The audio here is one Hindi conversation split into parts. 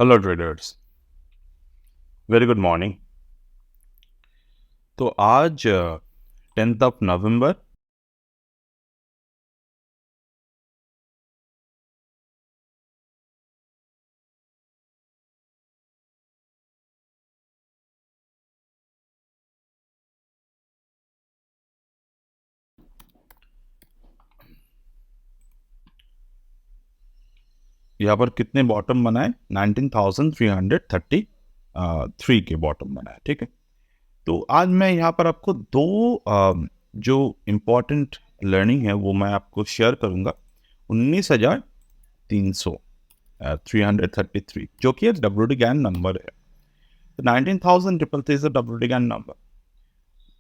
Hello traders, very good morning. तो आज 10th of November यहाँ पर कितने बॉटम बनाए? 19,333 के बॉटम बनाए। ठीक है, तो आज मैं यहाँ पर आपको दो जो इम्पोर्टेंट लर्निंग है वो मैं आपको शेयर करूँगा। 19,300 333 जो कि WD गैन नंबर है। तो 19,333 इज WD गैन नंबर।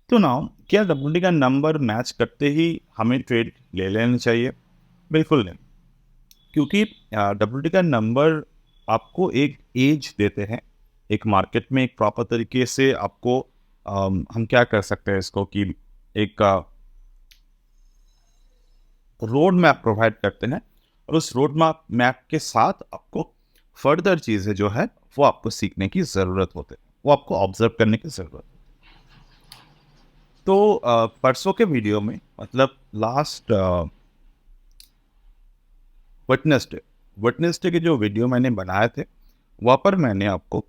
तो नाउ क्या WD का नंबर मैच करते ही हमें ट्रेड ले लेना चाहिए? बिल्कुल नहीं, क्योंकि WD का नंबर आपको एक एज देते हैं। एक मार्केट में एक प्रॉपर तरीके से आपको हम क्या कर सकते हैं इसको कि एक रोड मैप प्रोवाइड करते हैं, और उस रोड मैप के साथ आपको फर्दर चीज़ें जो है वो आपको सीखने की ज़रूरत होती है, वो आपको ऑब्जर्व करने की ज़रूरत है। तो परसों के वीडियो में, मतलब लास्ट वेडनेसडे के जो वीडियो मैंने बनाए थे, वहाँ पर मैंने आपको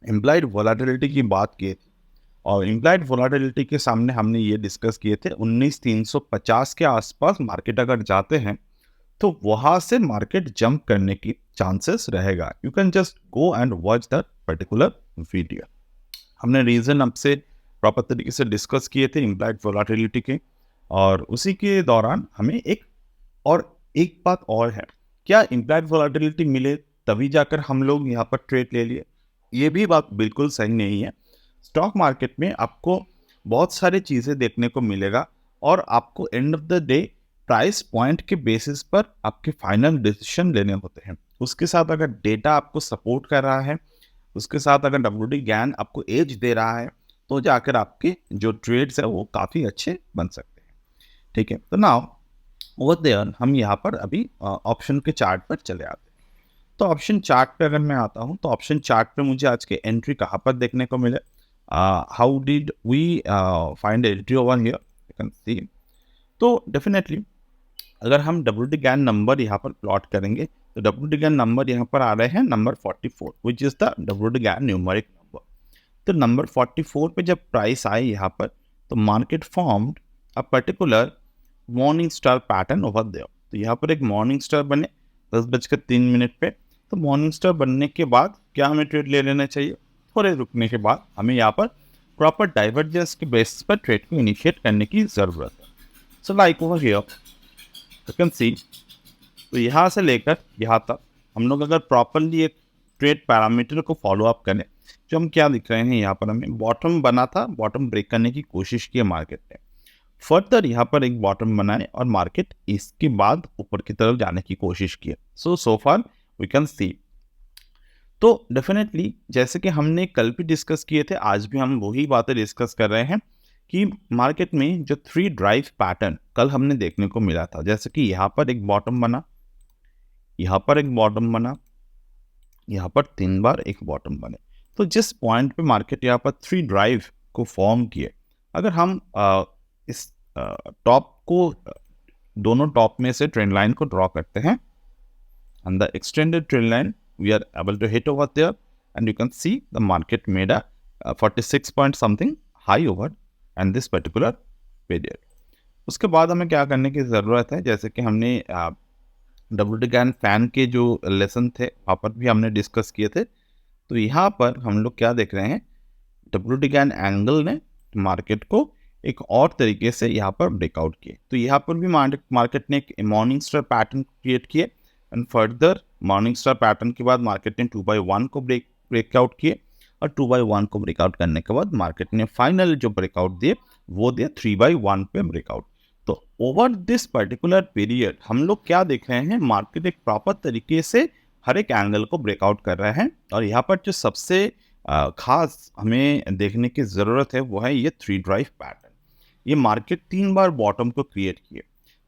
इम्प्लाइड वोलाटिलिटी की बात की थी। और इम्प्लाइड वोलाटिलिटी के सामने हमने ये डिस्कस किए थे 19,350 के आसपास मार्केट अगर जाते हैं तो वहाँ से मार्केट जंप करने की चांसेस रहेगा। You can just go and watch that particular video. हमने रीज़न आपसे प्रॉपर तरीके से डिस्कस किए थे इम्प्लाइड वोलाटिलिटी के, और उसी के दौरान हमें एक बात और है, क्या इम्प्लाइड वोलेटिलिटी मिले तभी जाकर हम लोग यहाँ पर ट्रेड ले लिए? ये भी बात बिल्कुल सही नहीं है। स्टॉक मार्केट में आपको बहुत सारी चीज़ें देखने को मिलेगा, और आपको and of the day price point के बेसिस पर आपके फाइनल डिसीजन लेने होते हैं। उसके साथ अगर डेटा आपको सपोर्ट कर रहा है, उसके साथ अगर WD गैन आपको एज दे रहा है, तो जाकर आपके जो ट्रेड्स है वो काफ़ी अच्छे बन सकते हैं। ठीक है, तो नाउ ओवर देयर हम यहाँ पर अभी ऑप्शन के चार्ट पर चले आते हैं। तो ऑप्शन चार्ट पे अगर मैं आता हूँ, तो ऑप्शन चार्ट पे मुझे आज के एंट्री कहाँ पर देखने को मिले? How did we find entry over here? You can see. तो डेफिनेटली अगर हम WD गैन नंबर यहाँ पर प्लॉट करेंगे, तो WD गैन नंबर यहाँ पर आ रहे हैं number 44, which is the WD Gann numeric number. तो नंबर 44 पे जब प्राइस आए यहाँ पर, तो market formed a particular morning star pattern over there. तो यहाँ पर एक मॉर्निंग स्टार बने 10:03 पे। तो मॉर्निंग स्टार बनने के बाद क्या हमें ट्रेड ले लेना चाहिए? थोड़े रुकने के बाद हमें यहाँ पर प्रॉपर डाइवर्जेंस के बेसिस पर ट्रेड को इनिशिएट करने की ज़रूरत है। So like over here you can see, तो यहाँ से लेकर यहाँ तक हम लोग अगर प्रॉपरली एक ट्रेड पैरामीटर को फॉलो अप करें, जो हम क्या दिख रहे हैं यहाँ पर, हमें बॉटम बना था, बॉटम ब्रेक करने की कोशिश की है मार्केट ने, फर्दर यहाँ पर एक बॉटम बनाए और मार्केट इसके बाद ऊपर की तरफ जाने की कोशिश की है। सो फार वी कैन सी। तो डेफिनेटली जैसे कि हमने कल भी डिस्कस किए थे, आज भी हम वही बातें डिस्कस कर रहे हैं कि मार्केट में जो 3 ड्राइव पैटर्न कल हमने देखने को मिला था, जैसे कि यहाँ पर एक बॉटम बना, यहाँ पर एक बॉटम बना, यहाँ पर 3 बार एक बॉटम बने। तो जिस पॉइंट पे मार्केट यहाँ पर 3 ड्राइव को फॉर्म किए, अगर हम इस टॉप को दोनों टॉप में से ट्रेंड लाइन को ड्रॉ करते हैं, and the extended trend line we are able to hit over there, and you can see the market made a 46 point something high over and this particular period. उसके बाद हमें क्या करने की ज़रूरत है, जैसे कि हमने WD गैन फैन के जो लेसन थे वहाँ पर भी हमने डिस्कस किए थे। तो यहाँ पर हम लोग क्या देख रहे हैं, WD गैन एंगल ने मार्केट को एक और तरीके से यहाँ पर ब्रेकआउट किए। तो यहाँ पर भी मार्केट ने एक मॉर्निंग स्टार पैटर्न क्रिएट किए, and further morning star pattern के बाद मार्केट ने 2x1 को ब्रेकआउट किए, और 2x1 को ब्रेकआउट करने के बाद मार्केट ने फाइनल जो ब्रेकआउट दिए वो दिए 3x1 पे ब्रेकआउट। तो ओवर दिस पर्टिकुलर पीरियड हम लोग क्या देख रहे हैं, मार्केट एक प्रॉपर तरीके से हर एक एंगल को ब्रेकआउट कर रहे हैं। और यहाँ पर जो सबसे खास हमें देखने की ज़रूरत है वो है ये 3 ड्राइव पैटर्न। ये मार्केट 3 बार बॉटम को क्रिएट किए,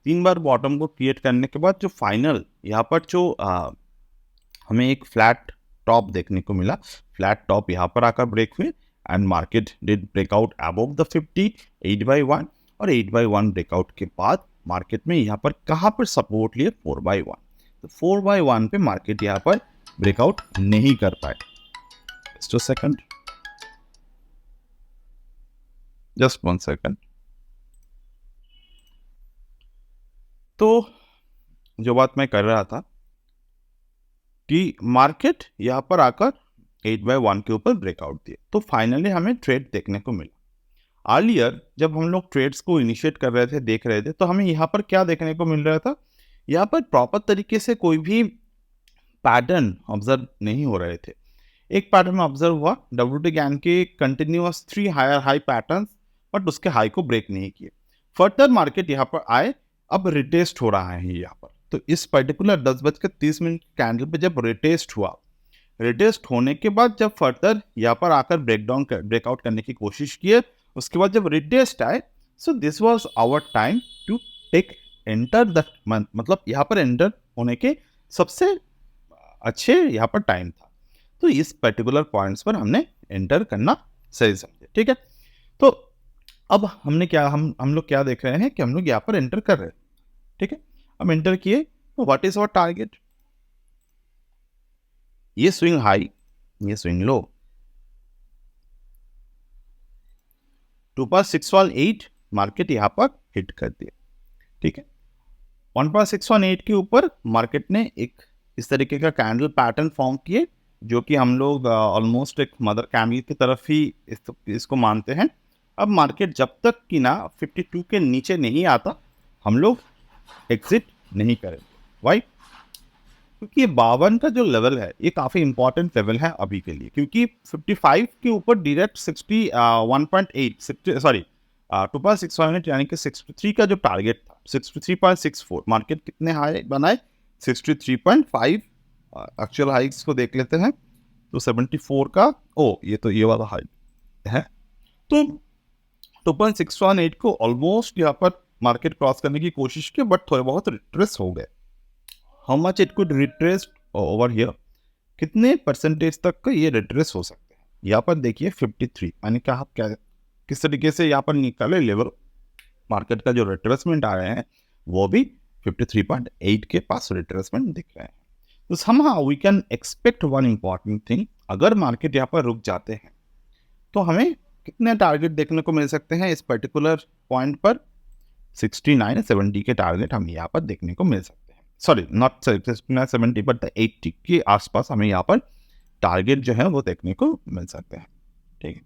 3 बार बॉटम को क्रिएट करने के बाद जो फाइनल यहाँ पर जो हमें एक फ्लैट टॉप देखने को मिला। फ्लैट टॉप यहाँ पर आकर ब्रेक हुए and market did breakout above the 50 8/1 और 8/1 ब्रेकआउट के बाद मार्केट में यहाँ पर कहाँ पर सपोर्ट लिए 4/1। तो 4/1 पे मार्केट यहाँ पर ब्रेकआउट नहीं कर पाए। Just a second, just 1 second. तो जो बात मैं कर रहा था कि मार्केट यहाँ पर आकर 8/1 के ऊपर ब्रेकआउट दिए, तो फाइनली हमें ट्रेड देखने को मिला। अर्लियर जब हम लोग ट्रेड्स को इनिशिएट कर रहे थे, देख रहे थे, तो हमें यहाँ पर क्या देखने को मिल रहा था, यहाँ पर प्रॉपर तरीके से कोई भी पैटर्न ऑब्जर्व नहीं हो रहे थे। एक पैटर्न ऑब्जर्व हुआ WT गैन के continuous 3 higher high pattern, but उसके हाई को ब्रेक नहीं किए। फर्दर मार्केट यहाँ पर आए, अब रिटेस्ट हो रहा है यहाँ पर। तो इस पर्टिकुलर 10:30 कैंडल पे जब रिटेस्ट हुआ, रिटेस्ट होने के बाद जब फर्दर यहाँ पर आकर ब्रेकआउट करने की कोशिश किए, उसके बाद जब रिटेस्ट आए, so this was our time to take enter the month, मतलब यहाँ पर एंटर होने के सबसे अच्छे यहाँ पर टाइम था। तो इस पर्टिकुलर पॉइंट्स पर हमने एंटर करना सही समझे, ठीक है। तो अब हमने क्या हम लोग क्या देख रहे हैं कि हम लोग यहाँ पर एंटर कर रहे हैं, ठीक है। अब एंटर किए, तो व्हाट इज आवर टारगेट, ये स्विंग हाई, ये स्विंग लो, 2.618 मार्केट यहाँ पर हिट कर दिया, ठीक है। 1.618 के ऊपर मार्केट ने एक इस तरीके का कैंडल पैटर्न फॉर्म किए, जो कि हम लोग ऑलमोस्ट एक मदर कैंडल की तरफ ही इसको मानते हैं। अब मार्केट जब तक कि ना 52 के नीचे नहीं आता, हम लोग एग्जिट नहीं करेंगे। वाई? क्योंकि ये 52 का जो लेवल है, ये काफ़ी इंपॉर्टेंट लेवल है अभी के लिए, क्योंकि 55 के ऊपर डायरेक्ट 2.618 यानी कि 63 का जो टारगेट था, 63.64, मार्केट कितने हाई बनाए, 63.5। एक्चुअल हाइक्स को देख लेते हैं, तो 74 का, ये तो ये वाला हाई है। तो 2.618 को ऑलमोस्ट यहाँ पर मार्केट क्रॉस करने की कोशिश की, बट थोड़े बहुत रिट्रेस हो गए। How much it could retrace over here, कितने परसेंटेज तक का ये रिट्रेस हो सकते हैं। यहाँ पर देखिए 53, यानी कि आप क्या किस तरीके से यहाँ पर निकाले लेवल, मार्केट का जो रिट्रेसमेंट आ रहे हैं वो भी 53.8 के पास रिट्रेसमेंट दिख रहे हैं। तो somehow we can expect one important thing, अगर मार्केट यहाँ पर रुक जाते हैं तो हमें कितने टारगेट देखने को मिल सकते हैं इस पर्टिकुलर पॉइंट पर, 69-70 के टारगेट हम यहाँ पर देखने को मिल सकते हैं। सॉरी, नॉट 69-70 बट 80 के आसपास हमें यहाँ पर टारगेट जो है वो देखने को मिल सकते हैं, ठीक है।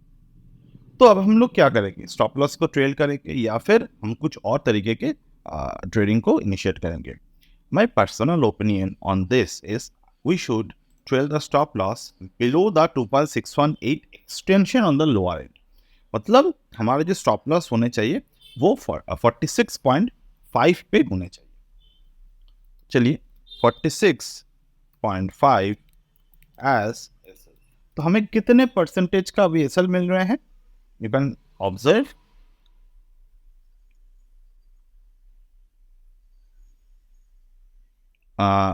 तो अब हम लोग क्या करेंगे, स्टॉप लॉस को ट्रेल करेंगे या फिर हम कुछ और तरीके के ट्रेडिंग को इनिशिएट करेंगे। My personal opinion on this is we should trail the stop loss below the 2.618 extension on the lower end। मतलब हमारे जो स्टॉप लॉस होने चाहिए वो 46.5 पे होने चाहिए। चलिए 46.5 एज एसएल, तो हमें कितने परसेंटेज का अभी एसएल मिल रहे हैं, you can observe.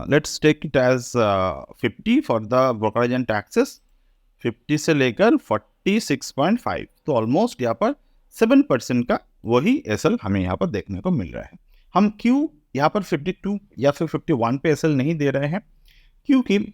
Let's take it as 50 for the brokerage and taxes, 50 से लेकर 46.5, तो ऑलमोस्ट यहाँ पर 7% का वही एसएल हमें यहाँ पर देखने को मिल रहा है। हम क्यों यहाँ पर 52 या फिर 51 पे एसएल नहीं दे रहे हैं, क्योंकि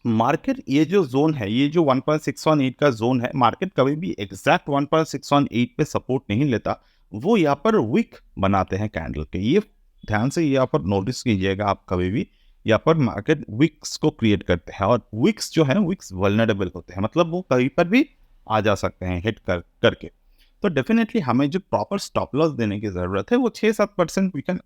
मार्केट ये जो जोन है, ये जो 1.618 का जोन है, मार्केट कभी भी एग्जैक्ट 1.618 पे सपोर्ट नहीं लेता, वो यहाँ पर विक बनाते हैं कैंडल के। ये ध्यान से यहाँ पर नोटिस कीजिएगा, आप कभी भी यहाँ पर मार्केट विक्स को क्रिएट करते हैं, और विक्स जो है विक्स वल्नरेबल होते हैं, मतलब वो कहीं पर भी आ जा सकते हैं हिट करके। तो डेफिनेटली हमें जो प्रॉपर स्टॉप लॉस देने की ज़रूरत है वो 6-7% वी कैन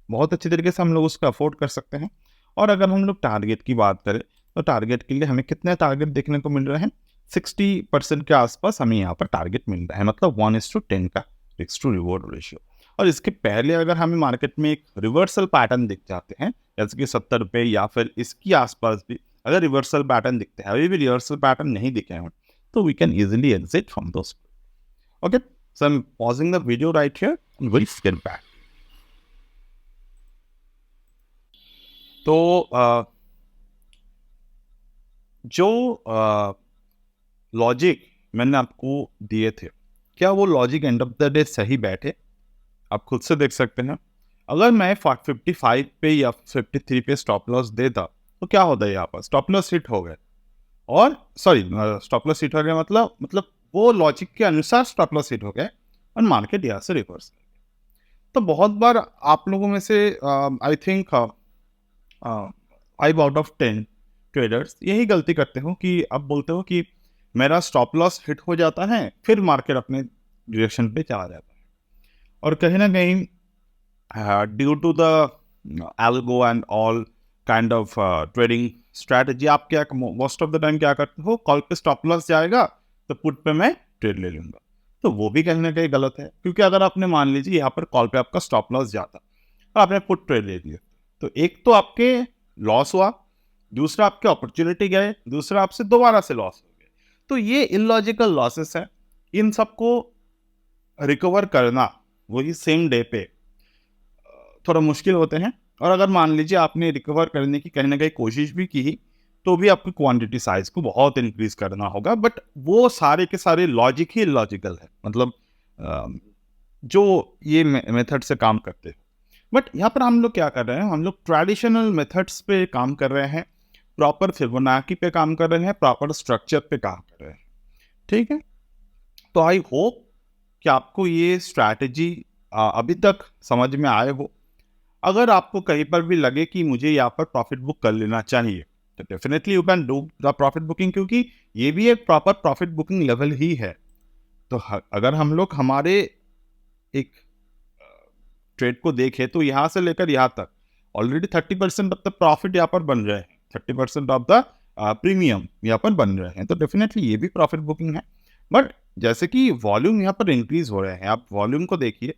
बहुत अच्छी तरीके से हम लोग उसको अफोर्ड कर सकते हैं। और अगर हम लोग टारगेट की बात करें तो टारगेट के लिए हमें कितने टारगेट देखने को मिल रहे हैं, 60% के आसपास हमें यहाँ पर टारगेट मिल रहा है, मतलब 1:10 का रिस्क टू रिवॉर्ड रेशियो। और इसके पहले अगर हमें मार्केट में एक रिवर्सल पैटर्न दिख जाते हैं, जैसे कि 70 रुपये या फिर इसके आसपास भी अगर रिवर्सल पैटर्न दिखते हैं, अभी भी रिवर्सल पैटर्न नहीं दिखे हैं, तो we can easily exit from those. Okay, so I am pausing the video right here and will get back. तो जो लॉजिक मैंने आपको दिए थे, क्या वो logic end of the day सही बैठे? आप खुद से देख सकते हैं। अगर मैं 55 पे या 53 पे स्टॉप लॉस देता, तो क्या होता है यहाँ पर? स्टॉप लॉस हिट हो गए और सॉरी स्टॉप लॉस हिट हो गया मतलब वो लॉजिक के अनुसार स्टॉप लॉस हिट हो गए और मार्केट यहाँ से रिवर्स। तो बहुत बार आप लोगों में से I think 5 out of 10 traders यही गलती करते हो कि अब बोलते हो कि मेरा स्टॉप लॉस हिट हो जाता है, फिर मार्केट अपने डायरेक्शन पे चला जाता है। और कहीं ना कहीं due to the algo and all kind of trading strategy, आप क्या मोस्ट ऑफ द टाइम क्या करते हो? कॉल पे स्टॉप लॉस जाएगा तो पुट पे मैं ट्रेड ले लूंगा। तो वो भी कहीं ना कहीं गलत है, क्योंकि अगर आपने मान लीजिए यहाँ पर कॉल पे आपका स्टॉप लॉस जाता और आपने पुट ट्रेड ले लिया, तो एक तो आपके लॉस हुआ, दूसरा आपके अपॉर्चुनिटी गए, दूसरा आपसे दोबारा से लॉस हो गए। तो ये इलॉजिकल लॉसेस है, इन सबको रिकवर करना वही सेम डे पे थोड़ा मुश्किल होते हैं। और अगर मान लीजिए आपने रिकवर करने की कहीं ना कहीं कोशिश भी की, तो भी आपकी क्वांटिटी साइज को बहुत इंक्रीज करना होगा। बट वो सारे के सारे लॉजिक ही लॉजिकल है, मतलब जो ये मेथड से काम करते हैं। बट यहाँ पर हम लोग क्या कर रहे हैं? हम लोग ट्रेडिशनल मेथड्स पे काम कर रहे हैं, प्रॉपर फिबोनाची पे काम कर रहे हैं, प्रॉपर स्ट्रक्चर पे काम कर रहे हैं। ठीक है, तो आई होप कि आपको ये स्ट्रैटेजी अभी तक समझ में आए हो। अगर आपको कहीं पर भी लगे कि मुझे यहाँ पर प्रॉफिट बुक कर लेना चाहिए, तो definitely you can do the profit booking, क्योंकि ये भी एक प्रॉपर प्रॉफिट बुकिंग लेवल ही है। तो अगर हम लोग हमारे एक ट्रेड को देखें, तो यहाँ से लेकर यहाँ तक ऑलरेडी 30% ऑफ द प्रॉफिट यहाँ पर बन रहे हैं, 30% ऑफ द प्रीमियम यहाँ पर बन रहे हैं। तो डेफिनेटली ये भी प्रॉफिट बुकिंग है। बट जैसे कि वॉल्यूम यहाँ पर इंक्रीज हो रहे हैं, आप वॉल्यूम को देखिए,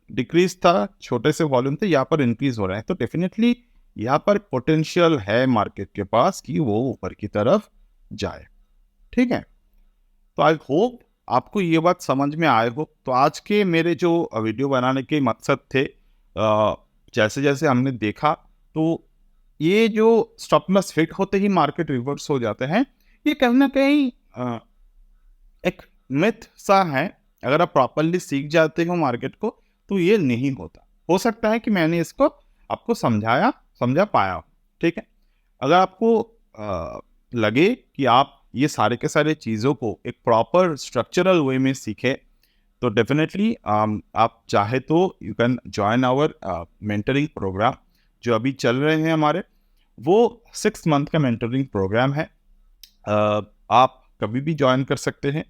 डिक्रीज था, छोटे से वॉल्यूम थे, यहाँ पर इंक्रीज हो रहे हैं। तो डेफिनेटली यहाँ पर पोटेंशियल है मार्केट के पास कि वो ऊपर की तरफ जाए। ठीक है, तो आई होप आपको ये बात समझ में आए हो। तो आज के मेरे जो वीडियो बनाने के मकसद थे, जैसे जैसे हमने देखा, तो ये जो स्टॉप लॉस हिट होते ही मार्केट रिवर्स हो जाते हैं, ये कहीं ना कहीं एक मिथ सा है। अगर आप प्रॉपरली सीख जाते हो मार्केट को, तो ये नहीं होता। हो सकता है कि मैंने इसको आपको समझा पाया। ठीक है, अगर आपको लगे कि आप ये सारे के सारे चीज़ों को एक प्रॉपर स्ट्रक्चरल वे में सीखें, तो डेफिनेटली आप चाहे तो you can join our mentoring program जो अभी चल रहे हैं हमारे। वो 6 मंथ का मेंटरिंग प्रोग्राम है, आप कभी भी ज्वाइन कर सकते हैं।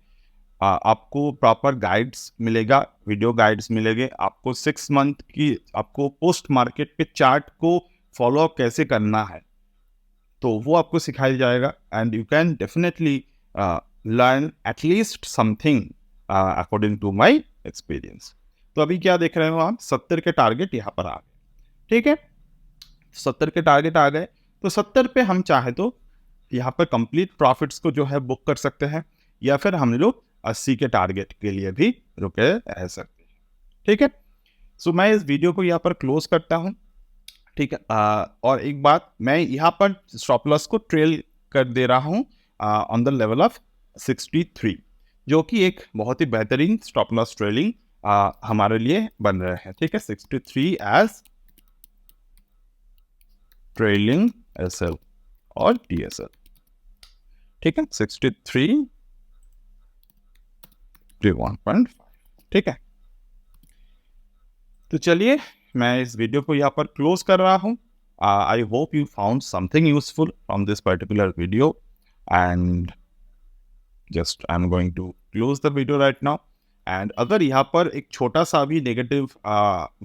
आपको प्रॉपर गाइड्स मिलेगा, वीडियो गाइड्स मिलेंगे आपको। 6 मंथ की आपको पोस्ट मार्केट पे चार्ट को फॉलो अप कैसे करना है, तो वो आपको सिखाया जाएगा। And you can definitely learn at least something according to my experience. तो अभी क्या देख रहे हो आप? 70 के टारगेट यहाँ पर आ गए। ठीक है, 70 के टारगेट आ गए, तो 70 पे हम चाहे तो यहाँ पर कंप्लीट प्रॉफिट्स को जो है बुक कर सकते हैं, या फिर हम लोग 80 के टारगेट के लिए भी रुके रह सकते हैं। ठीक है, सो मैं इस वीडियो को यहाँ पर क्लोज करता हूँ। ठीक है, और एक बात, मैं यहाँ पर स्टॉप लॉस को ट्रेल कर दे रहा हूँ ऑन द लेवल ऑफ 63, जो कि एक बहुत ही बेहतरीन स्टॉप लॉस ट्रेलिंग हमारे लिए बन रहे हैं। ठीक है, 63 एज ट्रेलिंग एसएल और टीएसएल। ठीक है, 63 1.5। ठीक है, तो चलिए मैं इस वीडियो को यहाँ पर क्लोज कर रहा हूँ। I hope you found something useful from this particular video, and just I am going to close the video right now. And अगर यहाँ पर एक छोटा सा भी नेगेटिव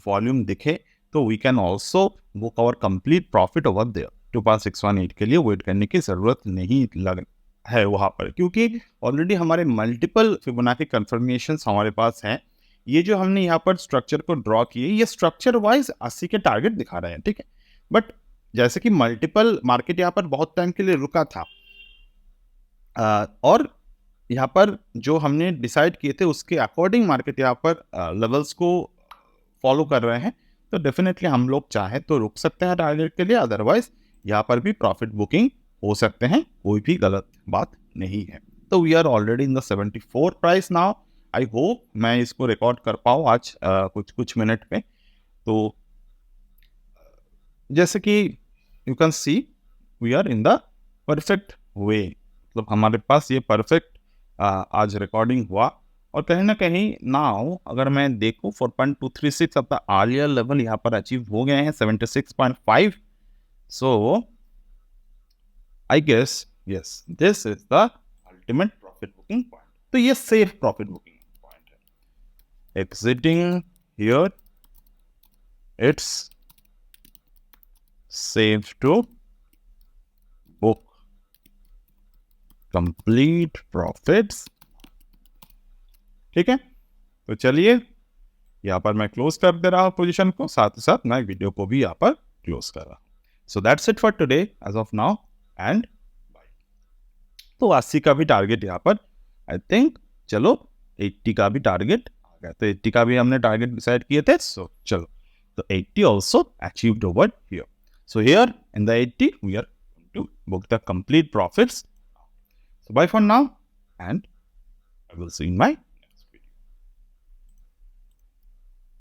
वॉल्यूम दिखे, तो we can also book our complete profit over there. 2618 के लिए वेट करने की जरूरत नहीं लग है वहाँ पर, क्योंकि ऑलरेडी हमारे मल्टीपल फिबोनाची कंफर्मेशंस हमारे पास हैं। ये जो हमने यहाँ पर स्ट्रक्चर को ड्रॉ किए, ये स्ट्रक्चर वाइज 80 के टारगेट दिखा रहे हैं। ठीक है, बट जैसे कि मल्टीपल मार्केट यहाँ पर बहुत टाइम के लिए रुका था, और यहाँ पर जो हमने डिसाइड किए थे उसके अकॉर्डिंग मार्केट यहाँ पर लेवल्स को फॉलो कर रहे हैं। तो डेफिनेटली हम लोग चाहे तो रुक सकते हैं टारगेट के लिए, अदरवाइज यहाँ पर भी प्रॉफिट बुकिंग हो सकते हैं, कोई भी गलत बात नहीं है। तो we are already in the 74 price now. I hope मैं इसको रिकॉर्ड कर पाऊँ आज कुछ मिनट में। तो जैसे कि you can see we are in the perfect way, मतलब हमारे पास ये परफेक्ट आज रिकॉर्डिंग हुआ। और कहीं ना कहीं नाउ अगर मैं देखूँ 4.236 अब द आलियर लेवल यहाँ पर अचीव हो गए हैं 76.5। So I guess yes this is the ultimate profit booking point. तो ये सेफ प्रॉफिट बुकिंग पॉइंट है। Exiting here it's safe to book complete profits। ठीक है, तो चलिए यहाँ पर मैं क्लोज कर दे रहा हूँ पोजीशन को, साथ ही साथ मैं वीडियो को भी यहाँ पर क्लोज कर रहा हूँ। So that's it for today as of now and bye. तो 80 का भी टारगेट यहाँ पर आई थिंक, चलो 80 का भी टारगेट आ गया, तो 80 का भी हमने टारगेट डिसाइड किए थे। सो चलो, तो 80 also achieved over here. So here in the 80, we are going to book the complete profits. So bye for now, and I will see you in my